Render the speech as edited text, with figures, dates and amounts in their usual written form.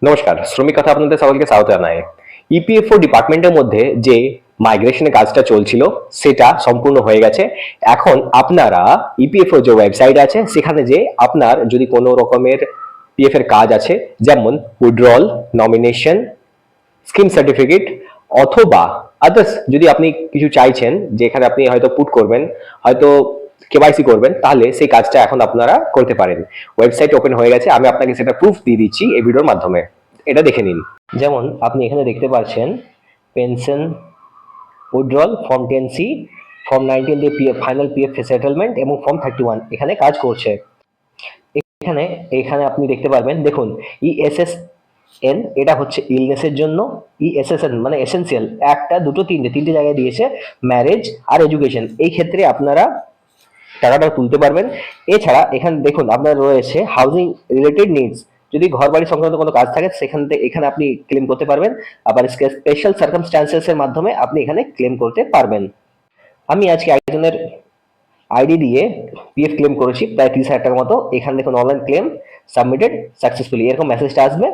নমস্কার, শ্রমিক কথা আপনাদের সকলকে স্বাগত জানাই। ইপিএফও ডিপার্টমেন্টের মধ্যে যে মাইগ্রেশনের কাজটা চলছিল সেটা সম্পূর্ণ হয়ে গেছে। এখন আপনারা ইপিএফও যে ওয়েবসাইট আছে সেখানে যে আপনার যদি কোনো রকমের পিএফ এর কাজ আছে, যেমন উইথড্রল, নমিনেশন, স্কিম সার্টিফিকেট অথবা আদার্স যদি আপনি কিছু চাইছেন যে এখানে আপনি হয়তো পুট করবেন, হয়তো কেওয়াইসি করবেন, তাহলে সেই কাজটা এখন আপনারা করতে পারেন। ওয়েবসাইট ওপেন হয়ে গেছে, আমি আপনাকে সেটা প্রুফ দিয়ে দিচ্ছি এই ভিডিওর মাধ্যমে। এটা দেখে নিন। যেমন আপনি এখানে দেখতে পাচ্ছেন pension withdrawal, form 10C, form 19 দিয়ে পিএফ ফাইনাল পিএফ সেটেলমেন্ট এবং ফর্ম 31 এখানে কাজ করছে। এখানে এখানে আপনি দেখতে পারবেন, দেখুন ইএসএসএন এটা হচ্ছে ইলনেসের জন্য, ইএসএসএন মানে এসেনশিয়াল, একটা দুটো তিনটে জায়গায় দিয়েছে, ম্যারেজ আর এডুকেশন, এই ক্ষেত্রে আপনারা টাকাটা তুলতে পারবেন। এছাড়া এখানে দেখুন আপনার রয়েছে হাউজিং রিলেটেড নিডস, যদি ঘর বাড়ি সংক্রান্ত কোনো কাজ থাকে সেখান থেকে এখানে আপনি ক্লেম করতে পারবেন। আবার স্পেশাল সার্কামস্ট্যান্সেস এর মাধ্যমে আপনি এখানে ক্লেম করতে পারবেন। আমি আজকে একজনের আইডি দিয়ে পিএফ ক্লেম করেছি প্রায় 30,000 টাকার মতো। এখানে দেখুন অনলাইন ক্লেম সাবমিটেড সাকসেসফুলি, এরকম মেসেজটা আসবে।